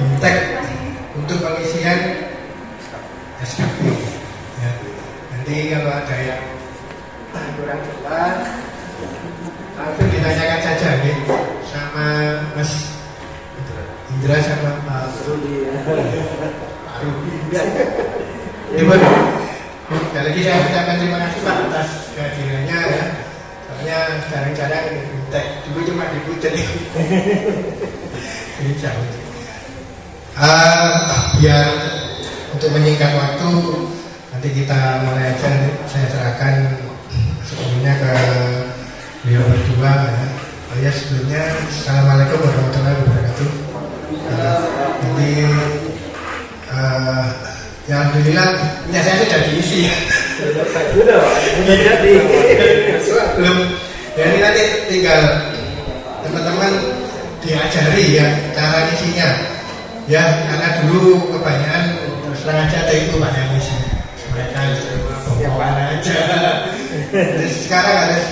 Bimtek untuk pengisian SKP. Ya. Nanti kalau ada yang kurang jelas langsung ditanyakan saja nih sama Mas Indra sama Pak Rudi. Ibu, sekali lagi saya ucapkan terima kasih Pak atas kehadirannya ya. Soalnya jarang-jarang Bimtek dulu cuma di Pucet. Ini jauh. Biar untuk menyingkat waktu nanti kita mulai aja. Saya serahkan sebelumnya ke beliau berdua ya. Oh ya, sebelumnya Assalamualaikum warahmatullahi wabarakatuh. Jadi ya alhamdulillah punya saya sudah diisi ya. Sudah jadi belum ya, ini nanti tinggal teman-teman diajari ya cara isinya ya, karena dulu kebanyakan terus terang aja ada itu banyak isi mereka bongkoan aja. Jadi sekarang harus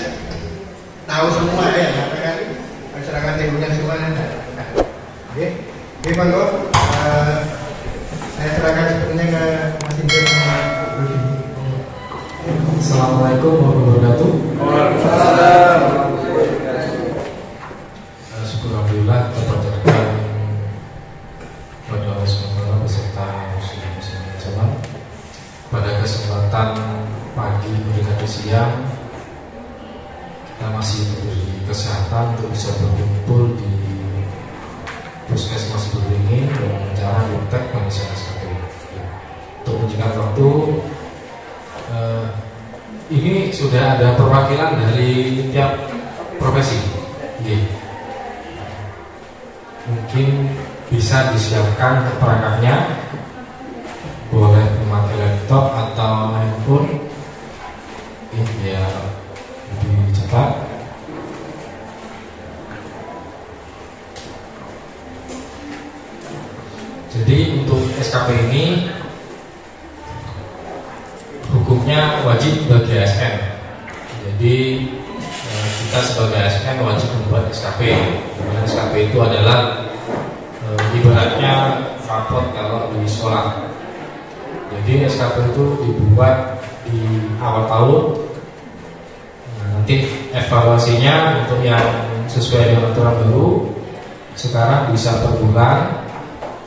tahu semua ya, karena kan masyarakat timurnya semua ada. Oke, monggo saya serahkan sepenuhnya ke Mas Indra sama Rudi. Assalamualaikum warahmatullahi wabarakatuh. Waalaikumsalam. Syukur alhamdulillah kita panjatkan kepada Allah SWT beserta Rasulullah. Pada kesempatan pagi mendekati siang, kita masih diberi kesehatan untuk bisa berkumpul di Puskesmas Beringin dengan acara Bimtek pengisian SKP. Untuk menyingkat waktu, ini sudah ada perwakilan dari tiap profesi. Mungkin bisa disiapkan perangkatnya, boleh memakai laptop atau handphone. Ini ya lebih cepat. Jadi untuk SKP ini hukumnya wajib bagi ASN. Jadi kita sebagai ASN wajib membuat SKP. Karena SKP itu adalah ibaratnya raport kalau di sekolah. Jadi SKP itu dibuat di awal tahun. Nanti evaluasinya untuk yang sesuai dengan aturan baru sekarang bisa per bulan,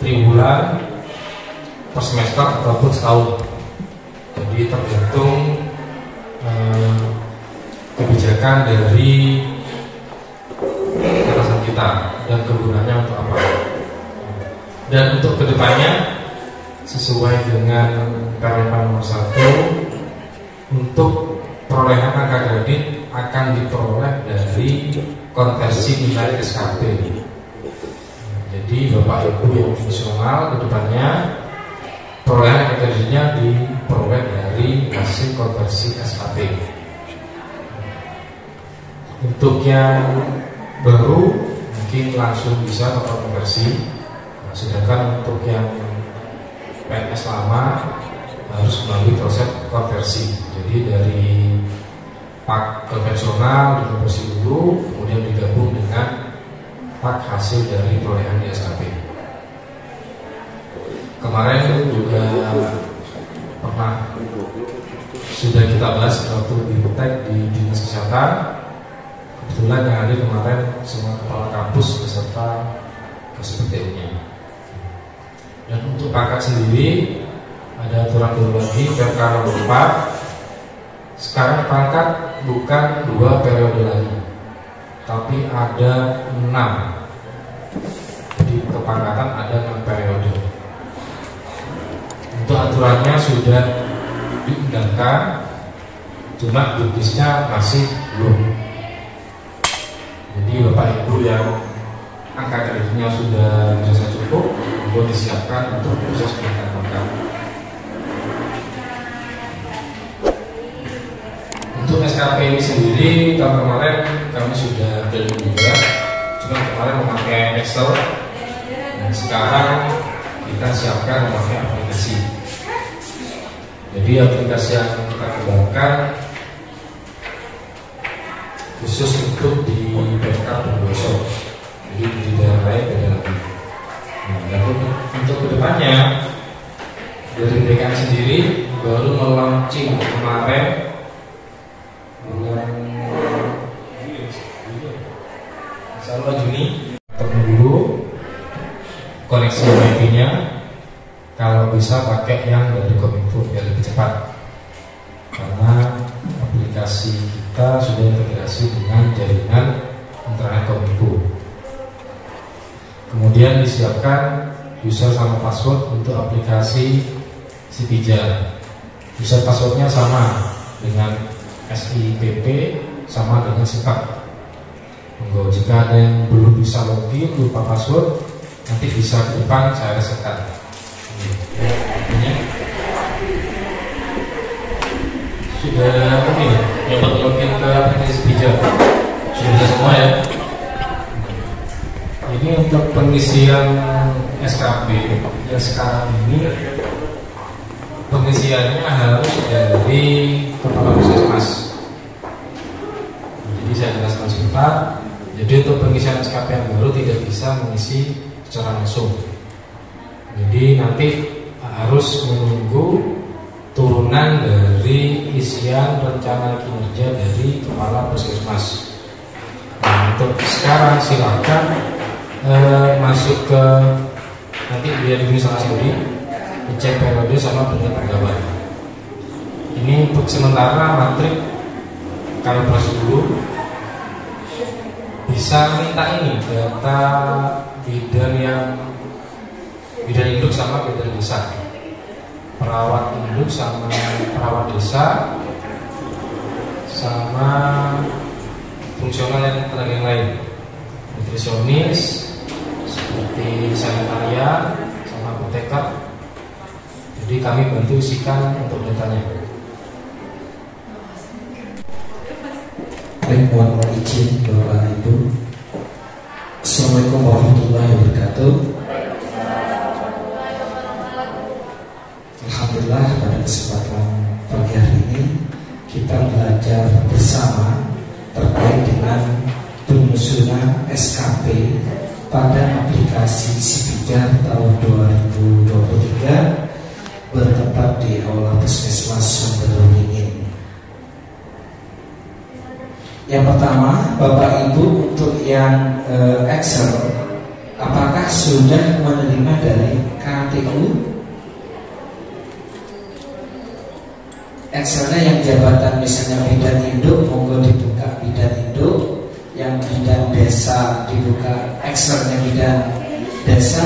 triwulan, per semester ataupun setahun. Jadi tergantung kebijakan dari atasan kita dan kegunaannya untuk apa. Dan untuk kedepannya sesuai dengan Permen nomor 1, untuk perolehan angka kredit akan diperoleh dari konversi nilai SKP. Jadi Bapak Ibu yang fungsional kedepannya perolehan angka kreditnya diperoleh dari hasil konversi SKP. Untuk yang baru mungkin langsung bisa melakukan konversi, sedangkan untuk yang PNS lama harus melalui proses konversi. Jadi dari pak konvensional dikonversi dulu, kemudian digabung dengan pak hasil dari perolehan di SKP. Kemarin juga pernah sudah kita bahas waktu Bimtek di Dinas Kesehatan. Kebetulan yang hadir kemarin semua kepala kampus beserta kesekretariatnya. Dan untuk pangkat sendiri ada aturan baru lagi, PK nomor 4. Sekarang pangkat bukan 2 periode lagi, tapi ada 6. Jadi kepangkatan ada 6 periode. Untuk aturannya sudah diundangkan, cuma judisnya masih belum. Jadi Bapak Ibu yang angka kreditnya sudah bisa cukup, untuk disiapkan untuk proses kenaikan pangkat. Untuk SKP ini sendiri tahun kemarin kami sudah build juga, cuma kemarin memakai Excel, dan sekarang kita siapkan memakai aplikasi. Jadi aplikasi yang kita kembangkan khusus untuk di backup dan workshop. Jadi di daerah lain beda lagi. Nah, kedepannya dari DKM sendiri baru melaunching kemarin bulan Juni dulu koneksi wifi-nya kalau bisa pakai yang dari Kominfo biar lebih cepat, karena aplikasi kita sudah integrasi dengan jaringan internet Kominfo. Kemudian disiapkan user sama password untuk aplikasi Sipijar. User passwordnya sama dengan SIPP, sama dengan SIPAK. Jika ada yang belum bisa login, lupa password, nanti bisa ke depan saya resetkan. Sudah ini nyoba login ke aplikasi Sipijar. Sudah bisa semua ya. Ini untuk pengisian SKP yang sekarang ini pengisiannya harus dari kepala puskesmas. Jadi saya jelaskan sebentar. Jadi untuk pengisian SKP yang baru tidak bisa mengisi secara langsung. Jadi nanti harus menunggu turunan dari isian rencana kinerja dari kepala puskesmas. Nah, untuk sekarang silakan masuk ke nanti biar di sana sendiri dicek periode sama bentuk pegawai. Ini untuk sementara matrik kalian proses dulu. Bisa minta ini data bidan induk sama bidan desa, perawat induk sama perawat desa, sama fungsional yang lain, nutrisionis seperti sanitarian sama apoteker. Jadi kami bantu isikan untuk datanya. Baik, mohon izin Bapak Ibu. Assalamualaikum warahmatullahi wabarakatuh. Alhamdulillah pada kesempatan pagi hari ini kita belajar bersama terkait dengan penyusunan SKP pada aplikasi Sipijar tahun 2023 bertempat di Aula Puskesmas Sumberwaringin. Yang pertama, Bapak Ibu untuk yang Excel, apakah sudah menerima dari KTU? Excelnya yang jabatan misalnya bidan induk, monggo dibuka bidan induk. Yang bidan desa dibuka Excelnya bidan desa.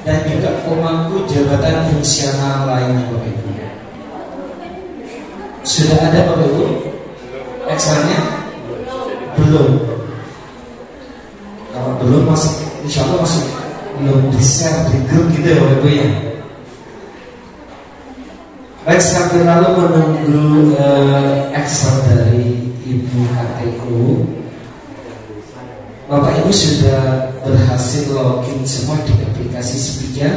Dan juga pemangku jabatan fungsional lainnya Bapak Ibu. Sudah ada Bapak Ibu Excelnya? Belum. Kalau belum masih, insya Allah masih belum di-share di grup gitu ya Bapak Ibu ya. Baik, sampai lalu menunggu Excel dari Ibu KTU. Bapak Ibu sudah berhasil login semua di aplikasi Sipijar?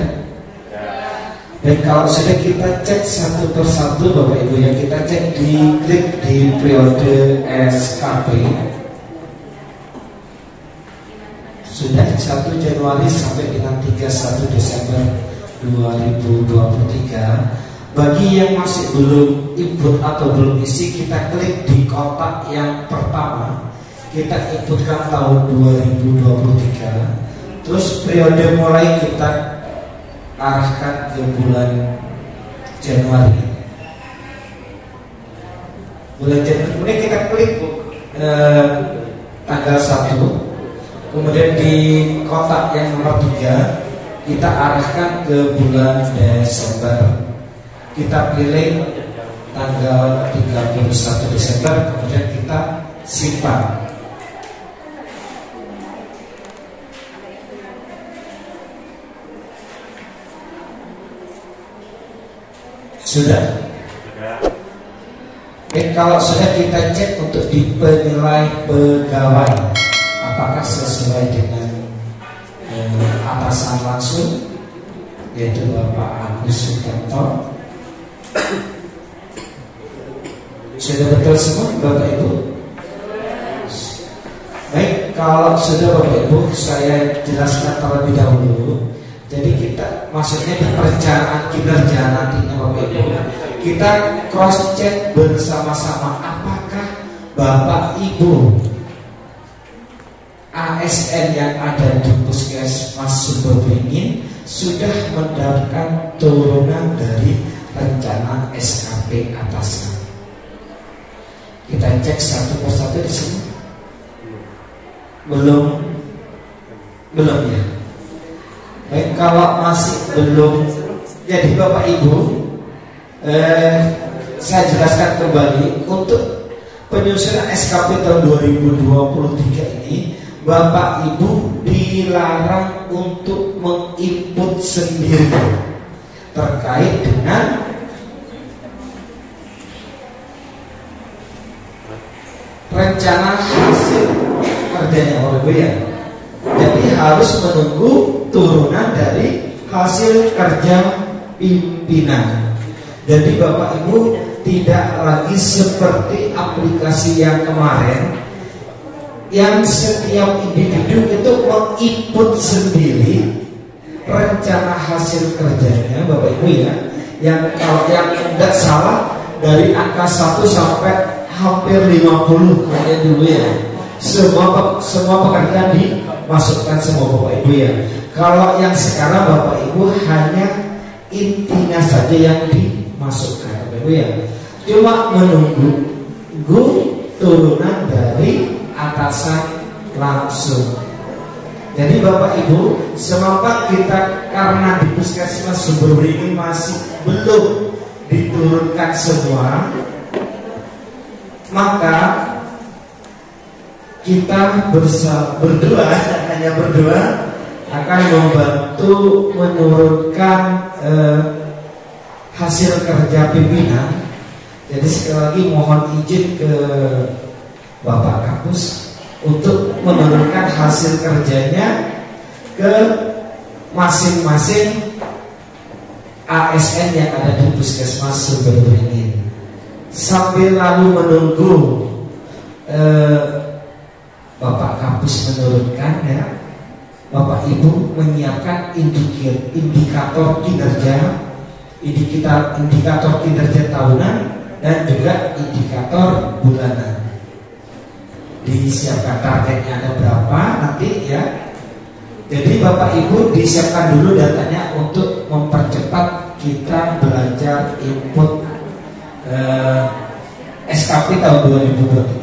Dan kalau sudah kita cek satu persatu Bapak Ibu ya, kita cek klik di periode SKP. Sudah 1 Januari sampai dengan 31 Desember 2023. Bagi yang masih belum input atau belum isi, kita klik di kotak yang pertama. Kita inputkan tahun 2023. Terus periode mulai kita arahkan ke bulan Januari. Bulan Januari kemudian kita klik tanggal 1. Kemudian di kotak yang nomor 3 kita arahkan ke bulan Desember. Kita pilih tanggal 31 Desember, kemudian kita simpan. Sudah? Kalau sudah, kita cek untuk di penilai pegawai, apakah sesuai dengan atasan langsung, yaitu Bapak Agus Sutanto. Sudah betul semua Bapak Ibu? Baik, kalau sudah Bapak Ibu, saya jelaskan terlebih dahulu. Jadi kita maksudnya di perencanaan kinerja nantinya Bapak Ibu, kita cross check bersama-sama apakah Bapak Ibu ASN yang ada di Puskesmas Sumberberingin sudah mendapatkan turunan dari rencana SKP atasan. Kita cek satu persatu di sini. Belum ya. Baik, kalau masih belum, jadi Bapak Ibu, saya jelaskan kembali untuk penyusunan SKP tahun 2023 ini, Bapak Ibu dilarang untuk menginput sendiri terkait dengan rencana hasil kerjanya Bapak Ibu ya. Jadi harus menunggu turunan dari hasil kerja pimpinan. Jadi Bapak Ibu tidak lagi seperti aplikasi yang kemarin, yang setiap individu itu menginput sendiri rencana hasil kerjanya Bapak Ibu ya. Yang kalau yang tidak salah dari angka 1 sampai hampir 50 kayak dulu ya. Semua pekerjaan dimasukkan semua Bapak Ibu ya. Kalau yang sekarang Bapak Ibu hanya intinya saja yang dimasukkan Bapak Ibu ya. Cuma menunggu turunan dari atasan langsung. Jadi Bapak Ibu, semoga kita karena di Puskesmas Sumberberingin masih belum diturunkan semua, maka kita berdua hanya berdua akan membantu menurunkan hasil kerja pimpinan. Jadi sekali lagi mohon izin ke Bapak Kapus untuk menurunkan hasil kerjanya ke masing-masing ASN yang ada di Puskesmas Sumberberingin. Sambil lalu menunggu Bapak Kapus menurunkan ya, Bapak Ibu menyiapkan indikator kinerja tahunan dan juga indikator bulanan. Disiapkan targetnya ada berapa nanti ya. Jadi Bapak Ibu disiapkan dulu datanya untuk mempercepat kita belajar input SKP tahun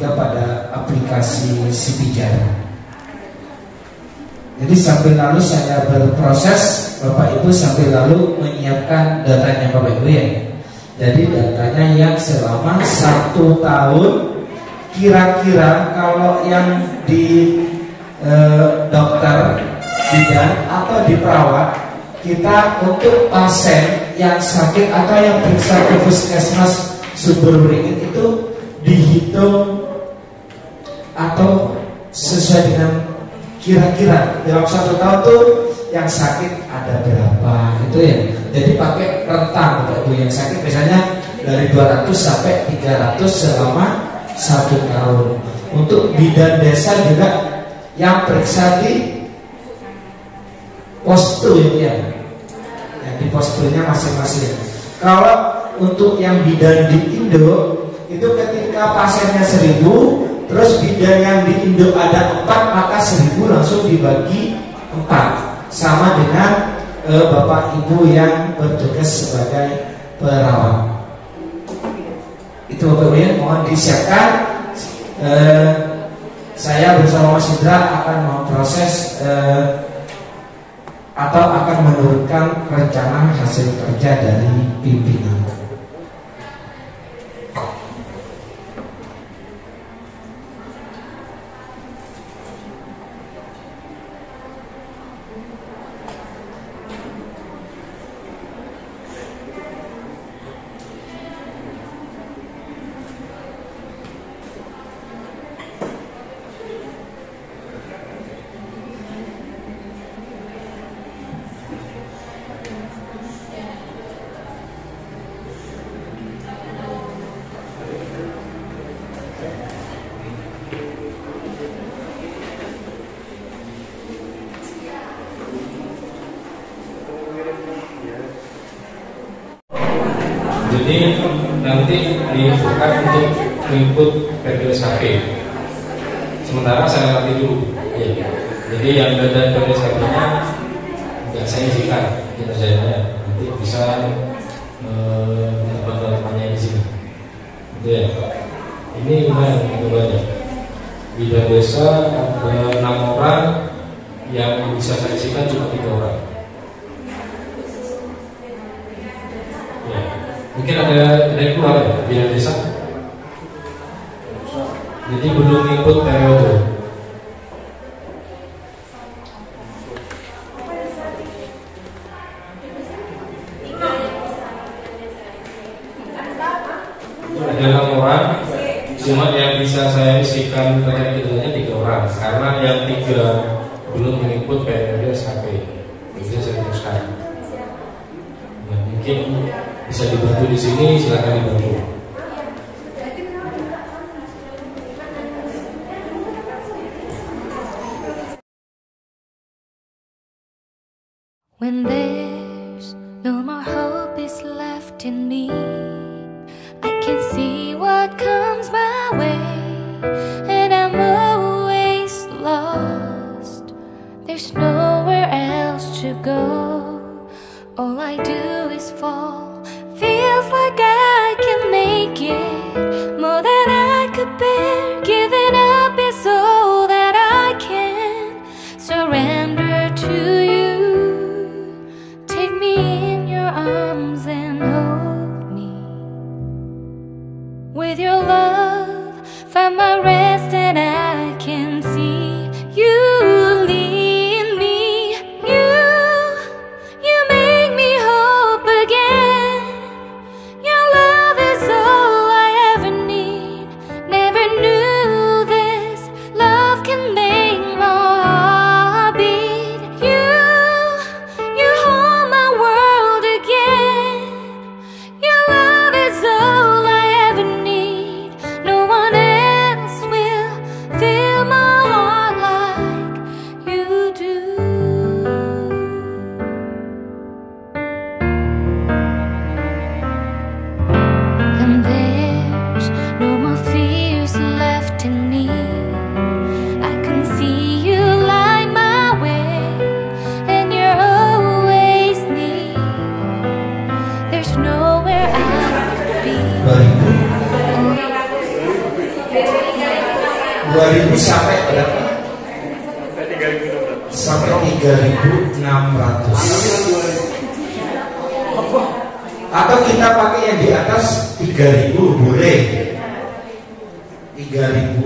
2023 pada aplikasi Sipijar. Jadi sambil lalu saya berproses, Bapak Ibu sambil lalu menyiapkan datanya Bapak Ibu ya. Jadi datanya yang selama 1 tahun, kira-kira kalau yang di dokter bidan atau di perawat, kita untuk pasien yang sakit atau yang periksa ke Puskesmas Sumberberingin itu dihitung atau sesuai dengan kira-kira dalam 1 tahun tuh yang sakit ada berapa itu ya. Jadi pakai rentang Bapak Ibu, yang sakit misalnya dari 200 sampai 300 selama 1 tahun. Untuk bidan desa juga yang periksa di postu ya, di postunya masing-masing. Kalau untuk yang bidan di Indo itu ketika pasiennya 1000, terus bidan yang di Indo ada 4, maka 1000 langsung dibagi 4 sama dengan Bapak Ibu yang bertugas sebagai perawat. Itu Bapak Ibu ya, mohon disiapkan. Saya bersama Mas Indra akan memproses atau akan menurunkan rencana hasil kerja dari pimpinan. Jadi nanti dibuka untuk input PPSHP. Sementara saya latih dulu. Ya. Jadi yang ada PPSHP-nya nggak saya isikan kinerjanya, nanti bisa mendapatkan temannya di sini. Gitu ya. Ini lumayan banyak. Bidan desa ada 6 orang, yang bisa saya isikan cuma 3 orang. Ya. Mungkin ada yang keluar ya, bidan desa. Jadi belum ikut periode. Ada 6 orang, cuma yang bisa saya isikan terkait itunya 3 orang, karena yang 3 belum mengikut periode SKP. Bisa saya teruskan. Ya, mungkin bisa dibantu di sini, silakan dibantu. When there's no more hope is left in me, I can see what comes my way, and I'm always lost. There's nowhere else to go. All I do is fall. Feels like I can make it more than I could bear. Giving up is all that I can surrender to you. Take me in your arms and hold me. With your love, find my rest, and I can see you lead me. You make me hope again. Your love is all I ever need. Never knew this love can make my heart beat. You hold my world again. Your love is all I ever need. No one else will fill my heart like you do. And there's no more fears left in me. I can see you light my way, and you're always near. There's nowhere I could be. 2000 sampai berapa? Sampai 3.600. Atau kita pakai yang di atas 3.000 boleh. 3.000.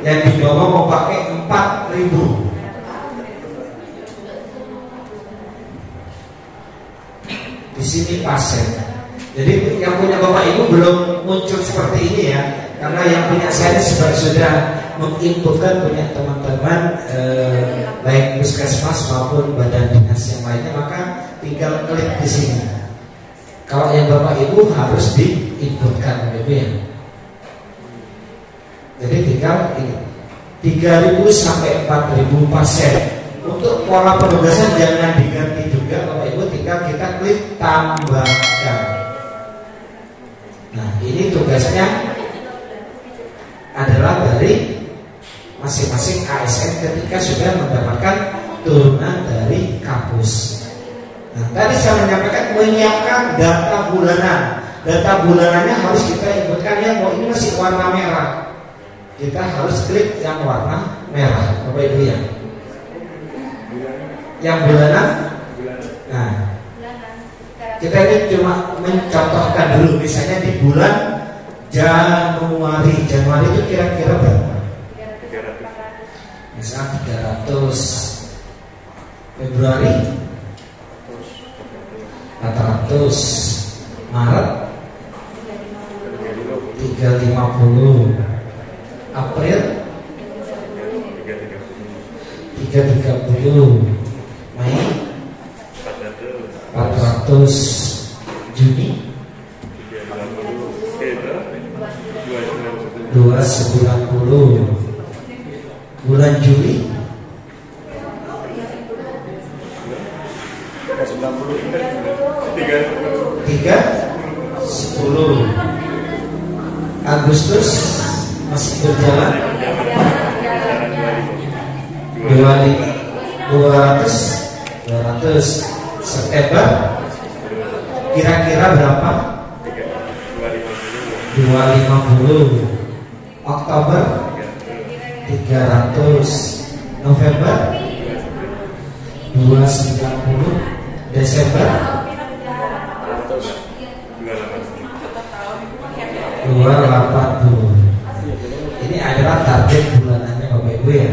Yang di bawah mau pakai 4.000. Di sini pasien. Jadi yang punya bapak ibu belum muncul seperti ini ya, karena yang punya saya sudah menginputkan punya teman-teman baik puskesmas maupun badan dinas yang lainnya, maka tinggal klik di sini. Kalau yang bapak ibu harus diinputkan gitu ya. Jadi tinggal ini 3.000 sampai 4.000 pasien. Untuk pola penugasan jangan diganti juga bapak ibu, tinggal kita klik tambahkan. Nah, ini tugasnya adalah dari masing-masing ASN ketika sudah mendapatkan turunan dari kampus. Nah, tadi saya menyampaikan menyiapkan data bulanan. Data bulanannya harus kita inputkan ya, ini masih warna merah. Kita harus klik yang warna merah, Bapak Ibu ya. Yang bulanan. Nah, kita ini cuma mencontohkan dulu, misalnya di bulan Januari itu kira-kira berapa? Misalnya 300. Februari 400. Maret 350. April 330. Mei 400. Juni 290. Bulan Juli 310. 10. Agustus masih berjalan 200. September kira-kira berapa? 250. Oktober 300. November 290. Desember 280. Ini adalah target bulanannya Bapak Ibu ya.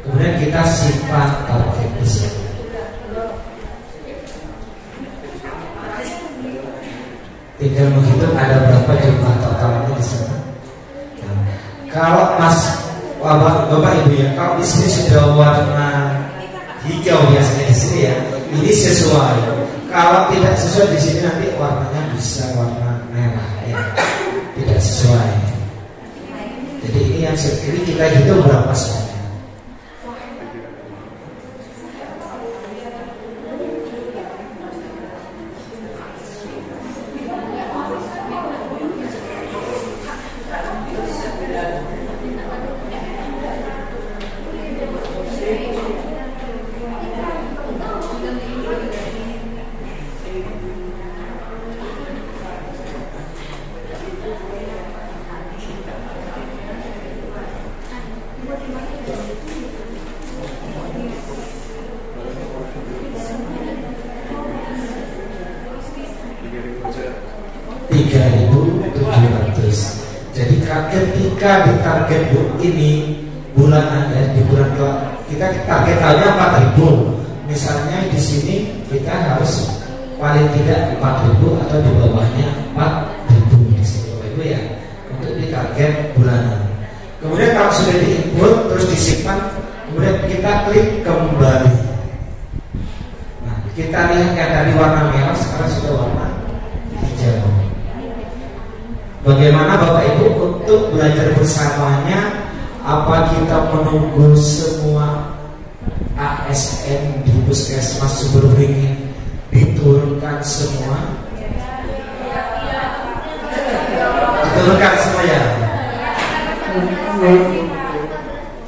Kemudian kita simpan target di sini. Tinggal menghitung ada berapa jumlah totalnya di sana. Nah, kalau Bapak Ibu ya, kalau di sini sudah warna hijau biasanya di sini ya, ini sesuai. Kalau tidak sesuai di sini nanti warnanya bisa warna merah ya, tidak sesuai. Jadi ini yang ini kita hitung berapa semuanya. Jadi ketika di target ini bulanannya di bulan kita targetnya 4.000. Misalnya di sini kita harus paling tidak 4.000 atau di bawahnya 4.000 di sini Bapak Ibu ya, untuk di target bulanan. Kemudian kalau sudah diinput terus disimpan, kemudian kita klik kembali. Nah, kita lihat yang tadi warna merah sekarang sudah warna hijau. Bagaimana Bapak Ibu untuk belajar bersamanya? Apa kita menunggu semua ASN di Puskesmas Sumberberingin diturunkan semua? Diturunkan semua ya?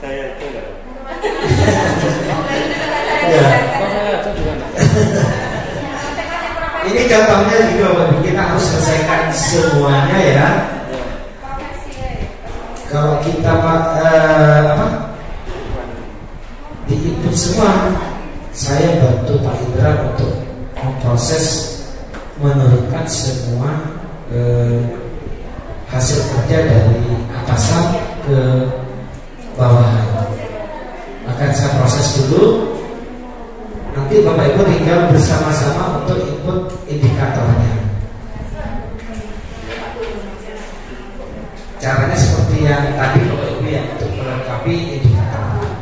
Saya itu enggak. Ya. Ini gampangnya juga Bapak Ibu, kita harus selesaikan semuanya ya. Kalau kita diinput semua, saya bantu Pak Indra untuk memproses, menurunkan semua hasil kerja dari atasan ke bawahan. Akan saya proses dulu. Nanti Bapak Ibu tinggal bersama-sama untuk input indikatornya. Caranya seperti yang tadi Bapak Ibu ya, untuk melengkapi indikator.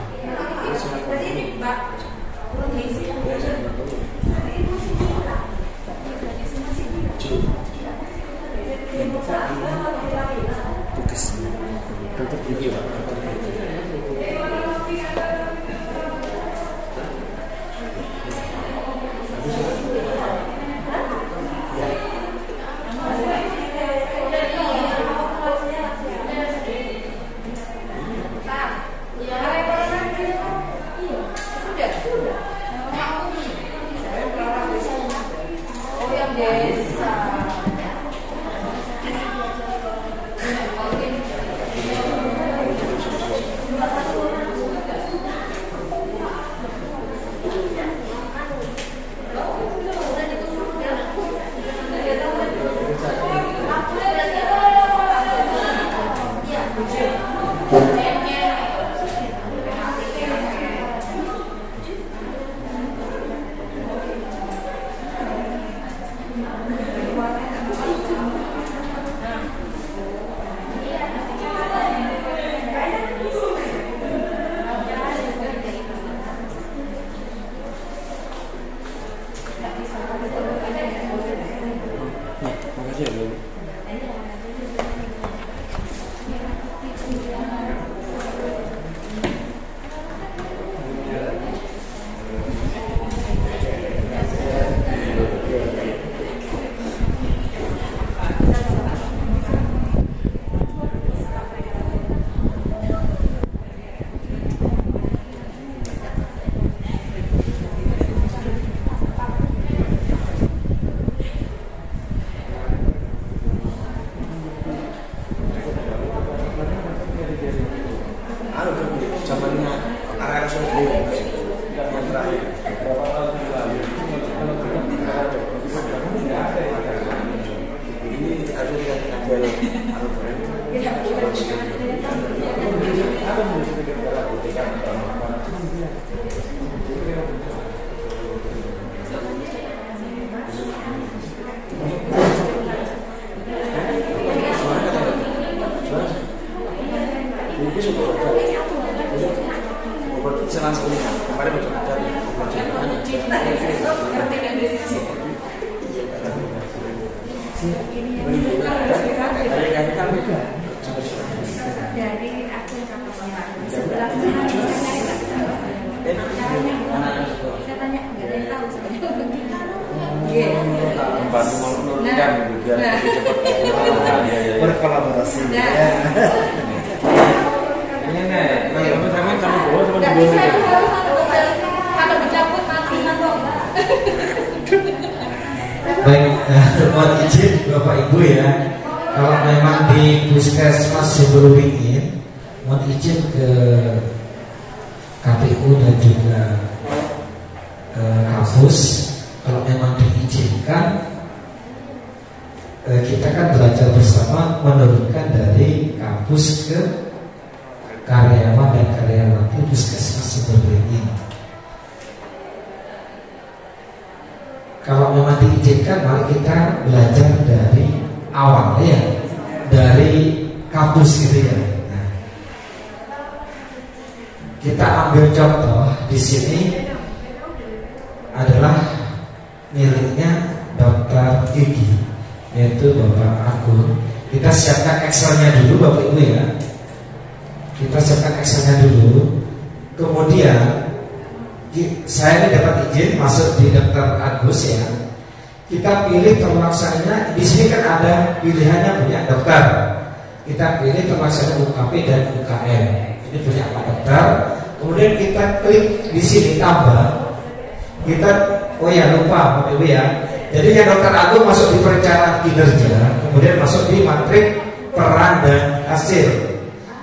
Bantu menurunkan juga cepat berkolaborasi. Ini nih, teman-teman sama bawa sama Nggak bisa kalau dicabut mati kok. Baik, mohon izin Bapak Ibu ya, kalau memang di Puskesmas Siburwingin, mohon izin ke KPU dan juga kampus, kalau memang diizinkan, kita kan belajar bersama menurunkan dari kampus ke karyawan dan karyawati Puskesmas Siburwingin. Kalau memang diizinkan, mari kita belajar dari awal ya, dari kampus gitu ya. Nah, kita ambil contoh di sini adalah miliknya Dr. Gigi, yaitu Bapak Agung. Kita siapkan Excelnya dulu Bapak Ibu ya. Kita siapkan Excelnya dulu. Kemudian saya ini dapat izin masuk di Dr. Agus ya. Kita pilih terlaksananya. Di sini kan ada pilihannya punya dokter. Kita pilih terlaksana UKP dan UKM. Ini punya Pak Dokter. Kemudian kita klik di sini tambah. Kita lupa Bapak Ibu ya. Jadi yang Dokter Agung masuk di perencanaan kinerja, kemudian masuk di matrik peran dan hasil.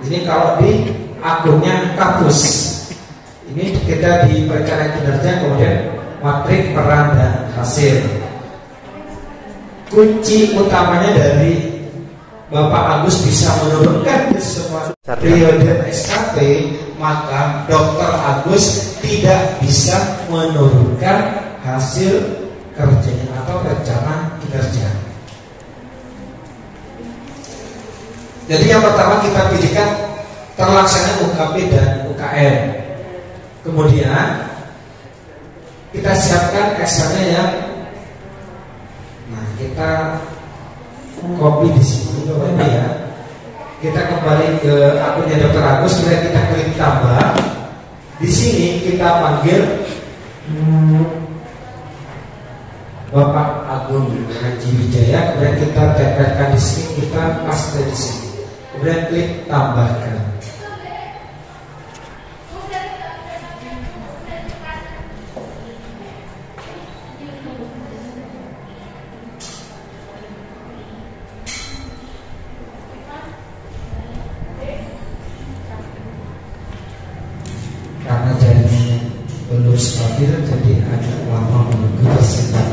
Ini kalau di akunnya kampus. Ini kita di perencanaan kinerja, kemudian matrik peran dan hasil. Kunci utamanya dari Bapak Agus bisa menurunkan di semua periode SKP, maka Dr. Agus tidak bisa menurunkan hasil kerjanya atau rencana kinerja. Jadi yang pertama kita pilihkan terlaksana UKP dan UKM. Kemudian kita siapkan Excelnya yang, nah kita copy di sini Bapak Ibu ya. Kita kembali ke akunnya Dr. Agus, kemudian kita klik tambah. Di sini kita panggil Bapak Agung Haji Wijaya, kemudian kita tempelkan di sini, kita paste di sini, kemudian klik tambahkan. Karena jaringannya belum stabil, jadi agak lama menunggu persentan.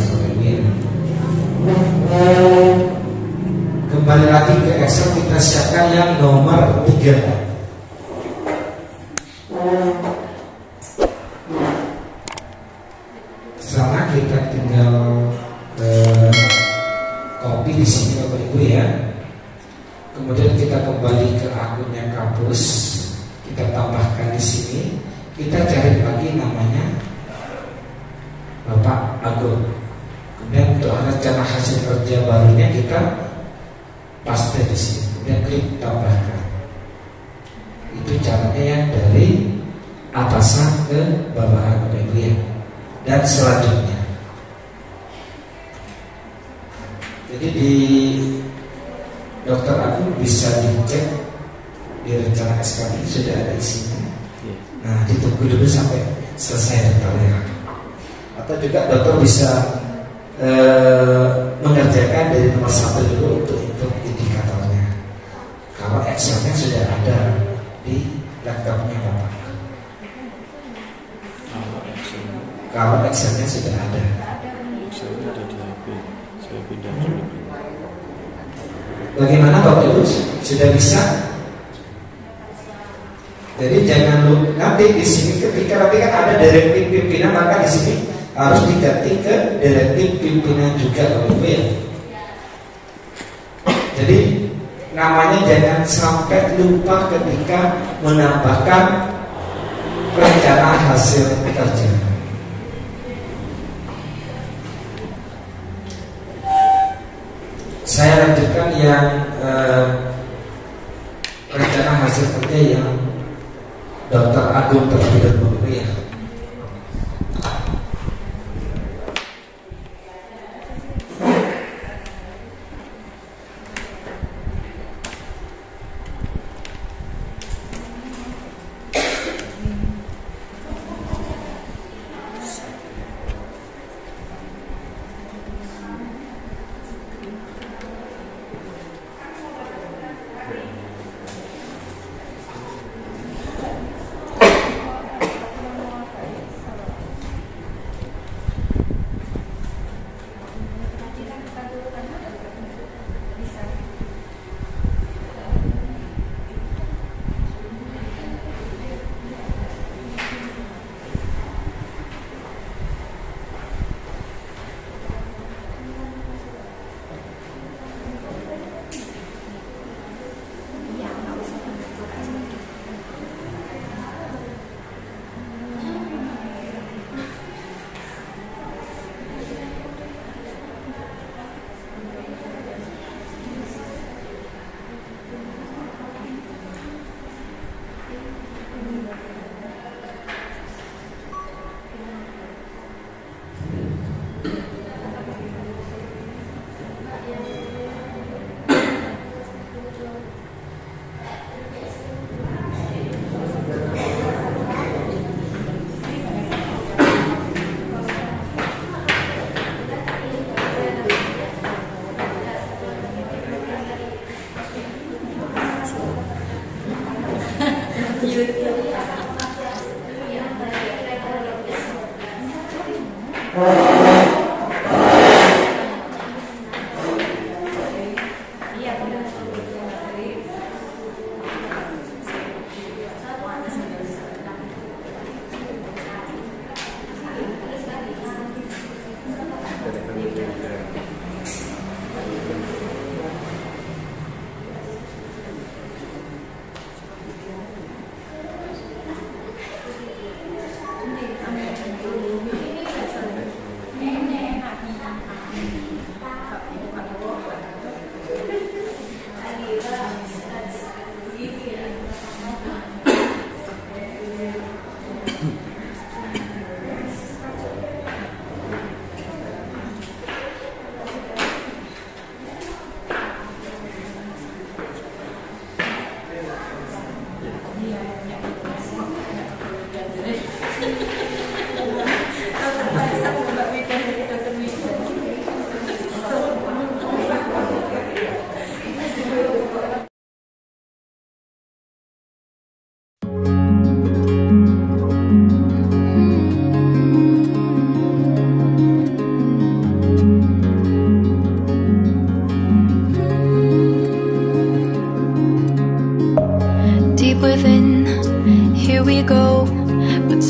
Kembali lagi ke Excel, kita siapkan yang nomor 3. Sekarang kita tinggal copy di sini Bapak Ibu ya. Kemudian kita kembali ke akunnya kampus, kita tambahkan di sini. Kita cari lagi namanya Bapak Agung. Kemudian untuk rencana hasil kerja barunya kita paste di sini. Kemudian klik tambahkan. Itu caranya yang dari atasan ke bawahan Bapak ya. Dan selanjutnya, jadi di Dr. Agung bisa dicek di rencana SKP sudah ada isinya. Nah, ditunggu dulu sampai selesai detailnya. Atau juga dokter bisa mengerjakan dari nomor 1 dulu untuk input indikatornya. Kalau Excelnya sudah ada di laptopnya Bapak. Kalau Excelnya sudah ada. Excelnya ada di HP. Saya pindah dulu. Bagaimana Bapak Ibu? Sudah bisa? Jadi jangan lupa nanti di sini ketika nanti kan ada direktif pimpinan, maka di sini harus diganti ke direktif pimpinan juga Bapak Ibu ya. Jadi namanya jangan sampai lupa ketika menambahkan rencana hasil kerja. Saya lanjutkan yang rencana hasil kerja yang Dr. Agung terlebih dahulu ya.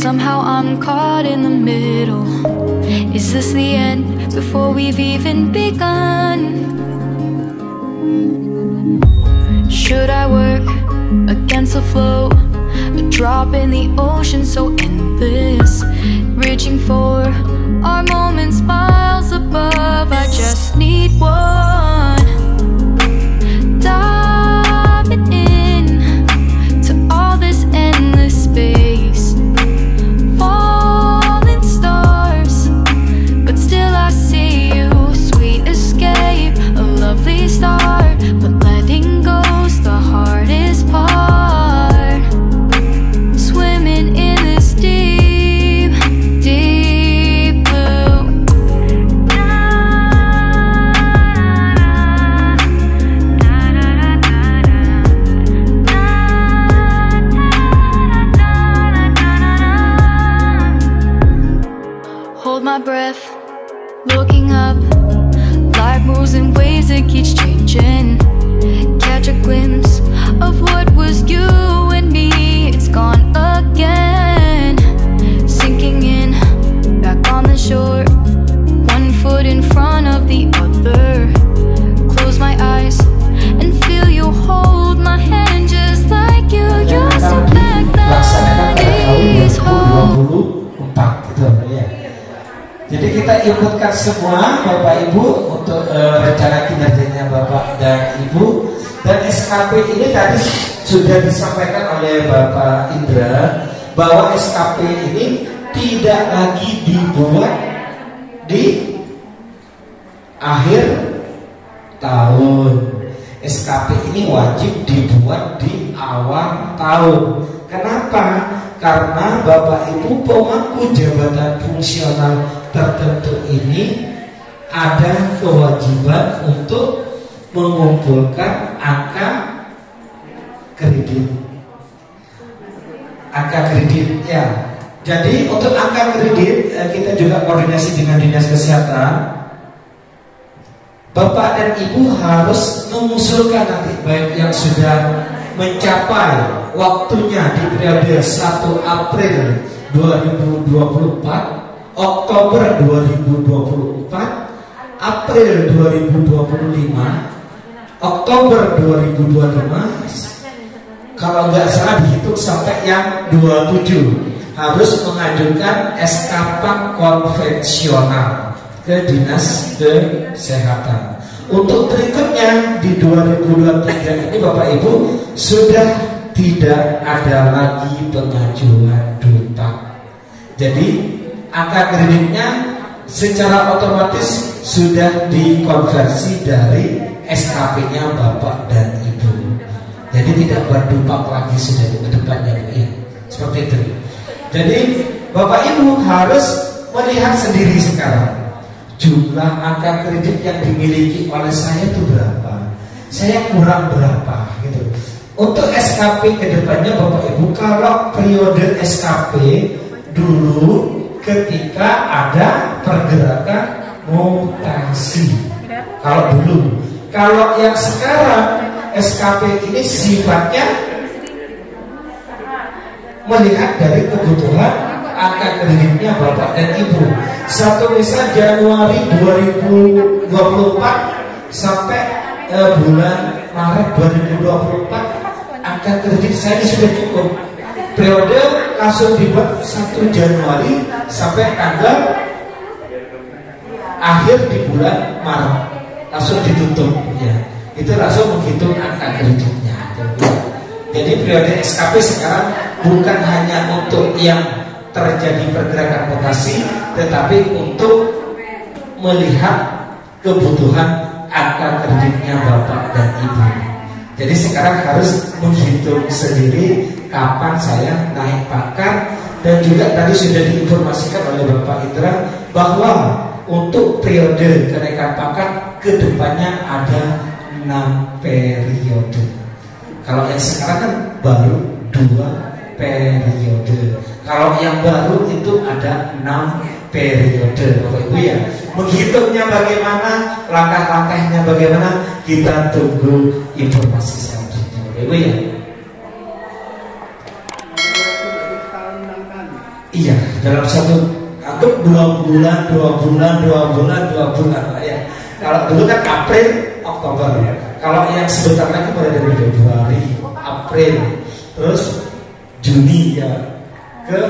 Somehow I'm caught in the middle. Is this the end before we've even begun? Should I work against the flow? A drop in the ocean so endless, reaching for our moments miles above. I just need one. Diving in to all this endless space, falling stars, but still I see you. Sweet escape, a lovely start, but letting go's the hardest part. Swimming in this deep, deep blue. Hold my breath, looking up. Life moves in waves that keeps changing. Catch a glimpse of what was you and me. It's gone again. Sinking in, back on the shore. One foot in front of the other. Close my eyes and feel you hold my hand just like you used to back then. These hold. 2024 gitu ya. Jadi kita ikutkan semua Bapak Ibu untuk rencana kinerjanya Bapak dan Ibu. Dan SKP ini tadi sudah disampaikan oleh Bapak Indra bahwa SKP ini tidak lagi dibuat di akhir tahun. SKP ini wajib dibuat di awal tahun. Kenapa? Karena Bapak Ibu pemangku jabatan fungsional tertentu ini ada kewajiban untuk mengumpulkan angka kredit. Angka kredit ya. Jadi untuk angka kredit kita juga koordinasi dengan Dinas Kesehatan. Bapak dan Ibu harus mengusulkan nanti baik yang sudah mencapai waktunya di periode 1 April 2024, Oktober 2024, April 2025, Oktober 2025. Kalau nggak salah dihitung sampai yang 27 harus mengajukan SK konvensional ke Dinas Kesehatan. Untuk berikutnya di 2023 ini Bapak Ibu sudah tidak ada lagi pengajuan duta. Jadi angka kreditnya secara otomatis sudah dikonversi dari SKP-nya Bapak dan Ibu. Jadi tidak berdumpak lagi sudah di depannya ya. Seperti itu. Jadi Bapak Ibu harus melihat sendiri sekarang jumlah angka kredit yang dimiliki oleh saya itu berapa, saya kurang berapa gitu. Untuk SKP kedepannya Bapak Ibu, kalau periode SKP dulu ketika ada pergerakan mutasi. Kalau dulu, kalau yang sekarang SKP ini sifatnya melihat dari kebutuhan angka kreditnya Bapak dan Ibu. Satu misal Januari 2024 sampai bulan Maret 2024 angka kredit saya ini sudah cukup. Periode langsung dibuat 1 Januari sampai tanggal akhir di bulan Maret, langsung ditutup ya. Itu langsung menghitung angka kreditnya. Jadi periode SKP sekarang bukan hanya untuk yang terjadi pergerakan mutasi, tetapi untuk melihat kebutuhan angka kreditnya Bapak dan Ibu. Jadi sekarang harus menghitung sendiri kapan saya naik pangkat. Dan juga tadi sudah diinformasikan oleh Bapak Indra bahwa untuk periode kenaikan pangkat kedepannya ada 6 periode. Kalau yang sekarang kan baru 2 periode. Kalau yang baru itu ada 6 periode, Bapak Ibu ya. Menghitungnya bagaimana, langkah-langkahnya bagaimana, kita tunggu informasi selanjutnya, Bapak Ibu ya. Iya, dalam satu anggap 2 bulan lah ya. Kalau dulu kan April, Oktober. Kalau yang sebentar lagi mulai dari Februari, April, terus Juni ya, ke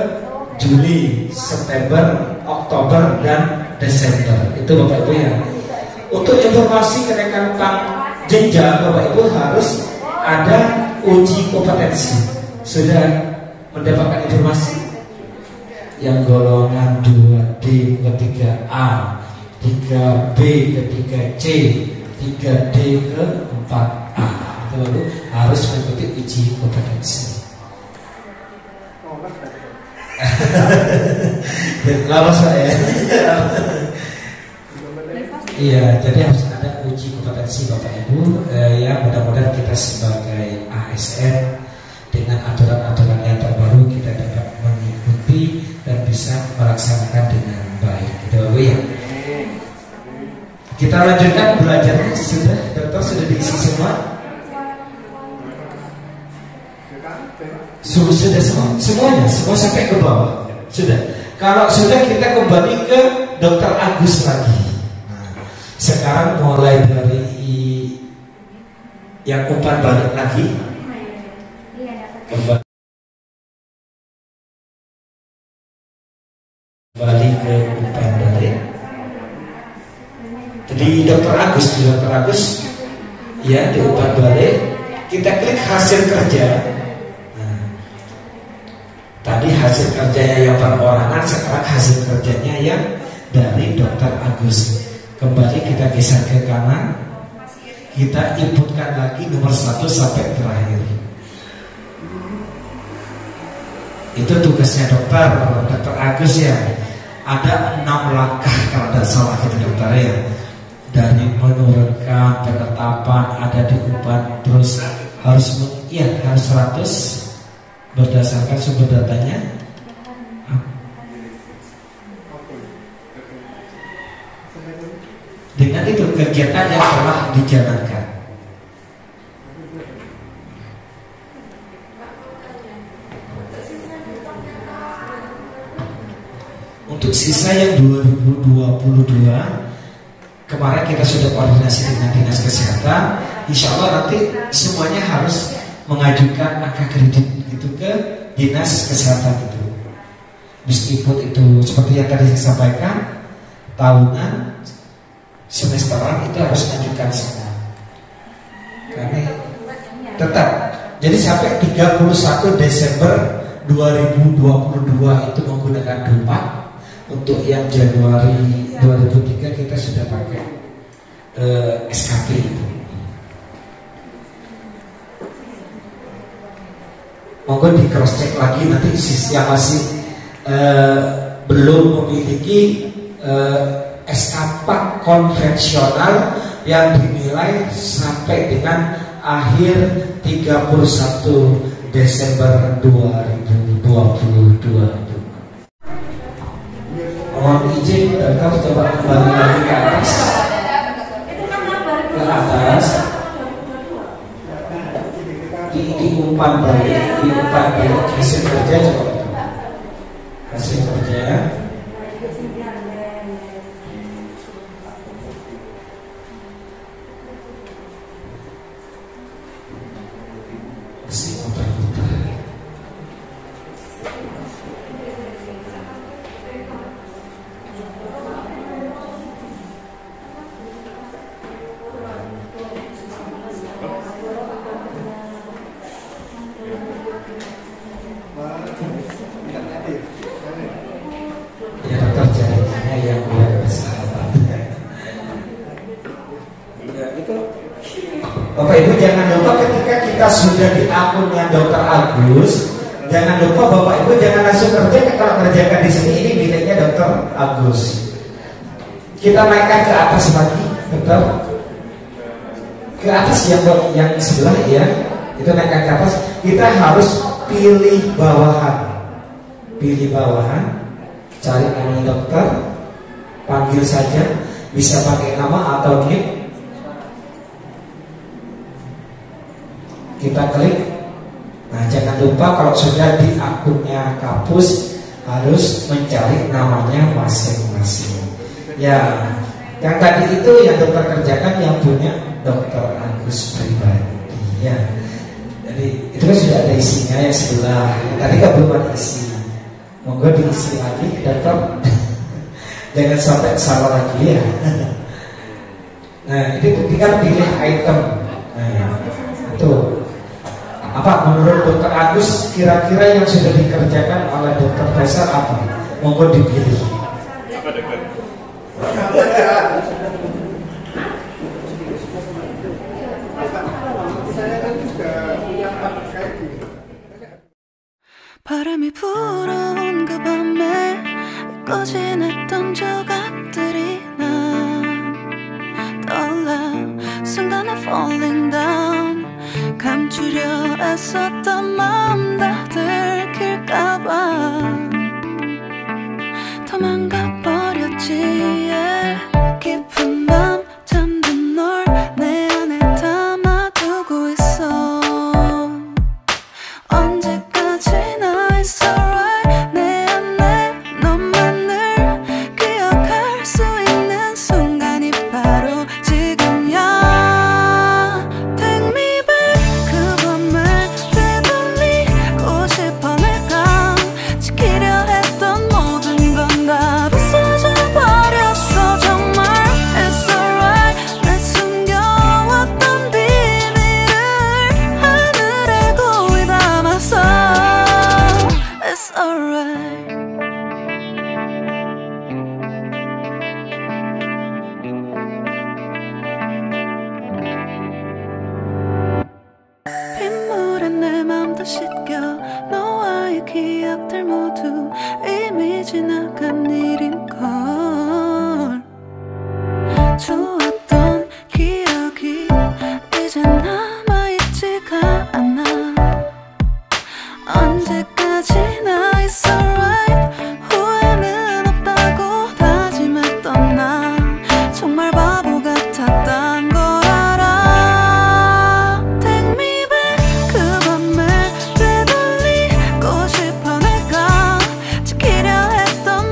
Juli, September, Oktober dan Desember. Itu Bapak Ibu ya. Untuk informasi kenaikan jenjang Bapak Ibu harus ada uji kompetensi. Sudah mendapatkan informasi? Yang golongan 2D ke 3A, 3B ke 3C, 3D ke 4A, itu harus mengikuti uji kompetensi. Lawas saya. Iya, jadi harus ada uji kompetensi Bapak Ibu. Ya mudah-mudahan kita sebagai ASN dengan aturan-aturan yang terbaru kita dapat mengikuti dan bisa melaksanakan dengan baik. Gitu Bapak ya. Kita lanjutkan belajarnya. Sudah, dokter sudah diisi semua? Sudah semua? Semuanya? Semua sampai ke bawah? Sudah. Kalau sudah, kita kembali ke Dokter Agus lagi. Nah, sekarang mulai dari yang umpan balik lagi. Kembali ke umpan balik. Jadi Dokter Agus ya, di umpan balik kita klik hasil kerja. Nah, tadi hasil kerjanya yang perorangan, sekarang hasil kerjanya yang dari Dokter Agus. Kembali kita geser ke kanan, kita inputkan lagi nomor 1 sampai terakhir. Itu tugasnya Dokter Agus ya. Ada 6 langkah kalau tidak salah gitu dokter ya. Dari menurunkan penetapan ada di umpan, terus harus 100 berdasarkan sumber datanya. Dengan itu kegiatan yang telah dijalankan. Untuk sisa yang 2022 kemarin kita sudah koordinasi dengan Dinas Kesehatan. Insya Allah nanti semuanya harus mengajukan angka kredit itu ke Dinas Kesehatan itu. Meskipun itu seperti yang tadi saya sampaikan, tahunan, semesteran itu harus ajukan semua. Karena tetap. Jadi sampai 31 Desember 2022 itu menggunakan DUPAK. Untuk yang Januari 2003 kita sudah pakai SKP itu. Monggo di cross check lagi nanti yang masih belum memiliki SKP konvensional yang dinilai sampai dengan akhir 31 Desember 2022. Mohon izin dokter coba kembali lagi ke atas. Ke atas. Diumpan balik, hasil kerja coba. Hasil kerja. Ya dokter jaringannya yang luar bersahabat. Ya itu. Bapak Ibu jangan lupa ketika kita sudah di akunnya Dokter Agus, jangan lupa Bapak Ibu jangan langsung kerja. Kalau kerjakan di sini ini miliknya Dokter Agus. Kita naikkan ke atas lagi, dokter. Ke atas yang sebelah ya. Itu naikkan ke atas. Kita harus pilih bawahan. Pilih bawahan. Cari nama dokter, panggil saja, bisa pakai nama atau nick. Kita klik. Nah jangan lupa kalau sudah di akunnya kampus harus mencari namanya masing-masing. Ya, yang tadi itu yang dokter kerjakan yang punya Dokter Agus pribadi. Ya, jadi itu kan sudah ada isinya yang sebelah. Tadi kan belum ada isi. Monggo diisi lagi, dokter. Jangan sampai salah lagi ya. Nah, ini tinggal pilih item. Nah, itu apa menurut Dokter Agus kira-kira yang sudah dikerjakan oleh Dokter Faisal apa? Monggo dipilih. Apa dokter? 바람이 불어온 그 밤에 잊고 지냈던 조각들이 난 떠올라 순간에 falling down 감추려 애썼던 마음 다 들킬까봐 도망가 버렸지 yeah. 깊은 밤 잠든 널 내 안에 담아두고 있어 언제까지나 it's alright 내 안에 너만을 기억할 수 있는 순간이 바로 지금이야 Take me back 그 밤을 되돌리고 싶어 내가 지키려 했던 모든 건 다 부서져 버렸어 정말 It's alright 내 숨겨왔던 비밀을 하늘에 고이 담았어 It's alright 빗물에 내 맘도 씻겨 너와의 기억들 모두 이미 지나간 일인걸 좋았던 기억이 이제 남아있지가 않아 언제까지나 it's alright 후회는 없다고 다짐했던 나 정말 바보 같았단 걸 알아 Take me back 그 밤을 되돌리고 싶어 내가 지키려 했던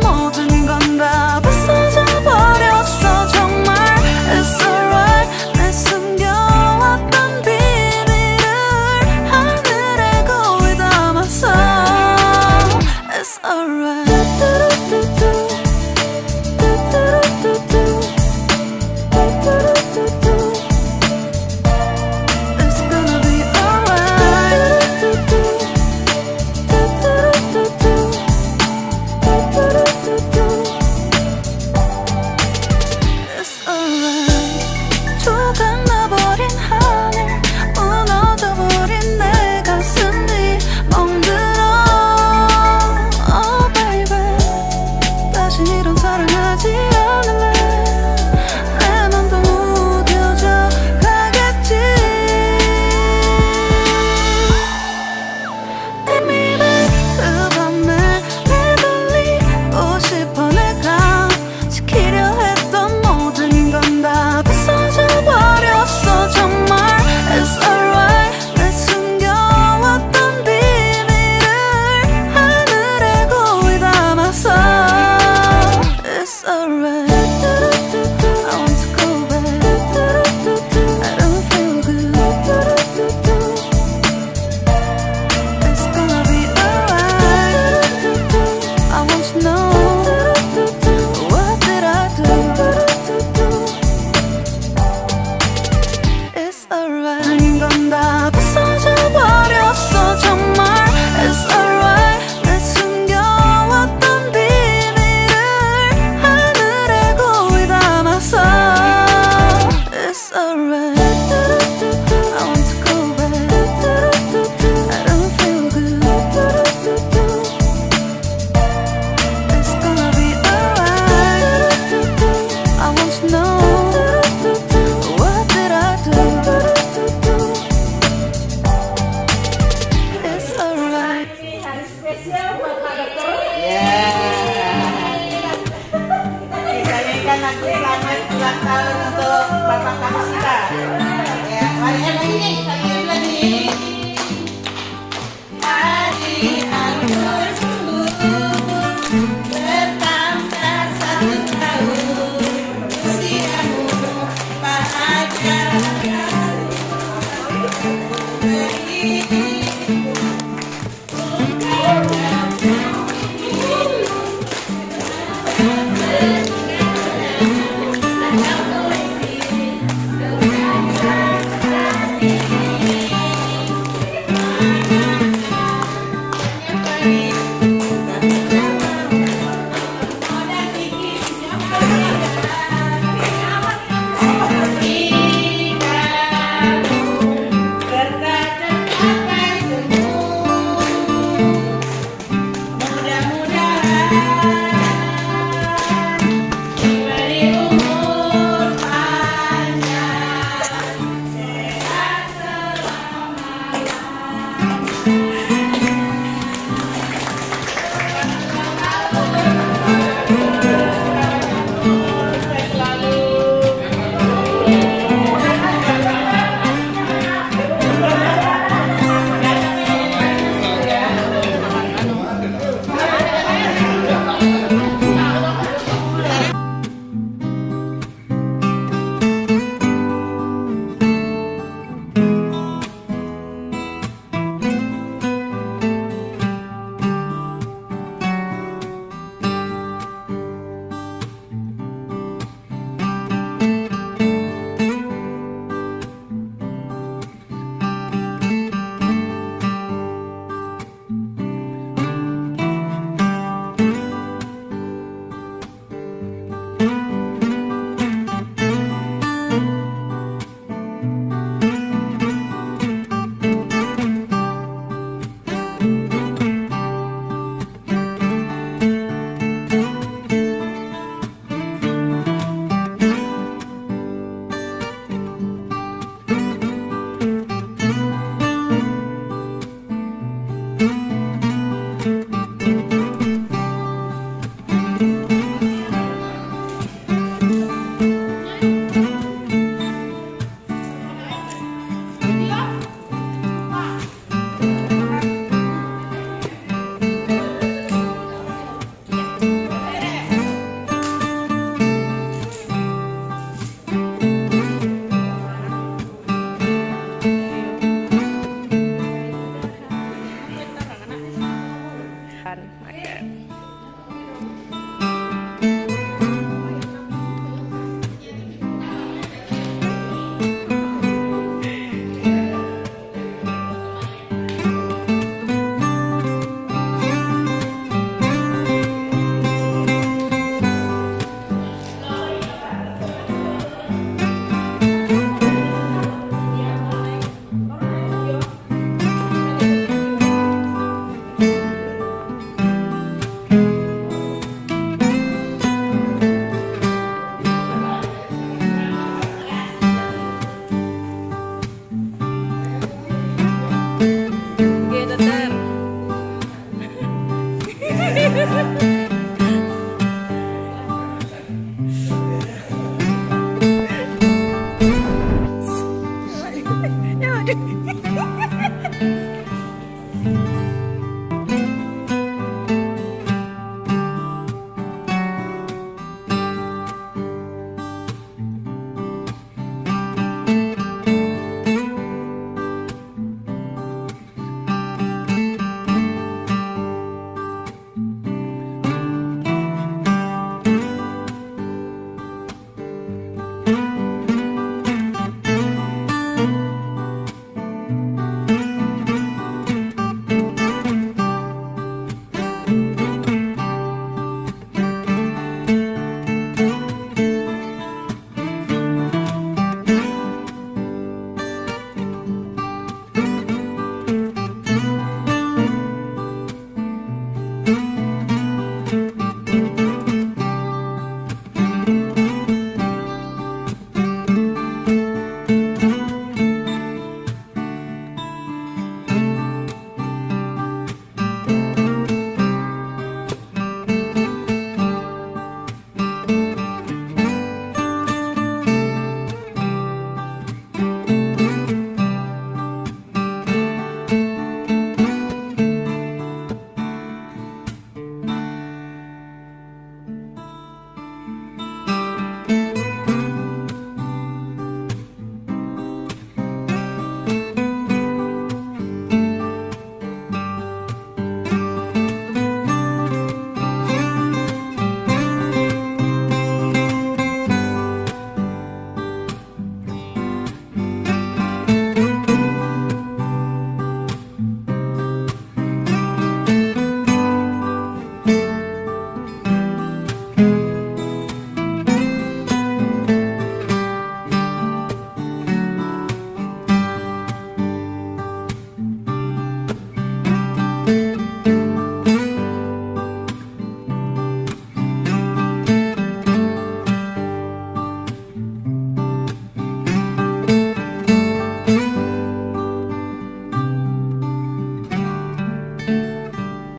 kata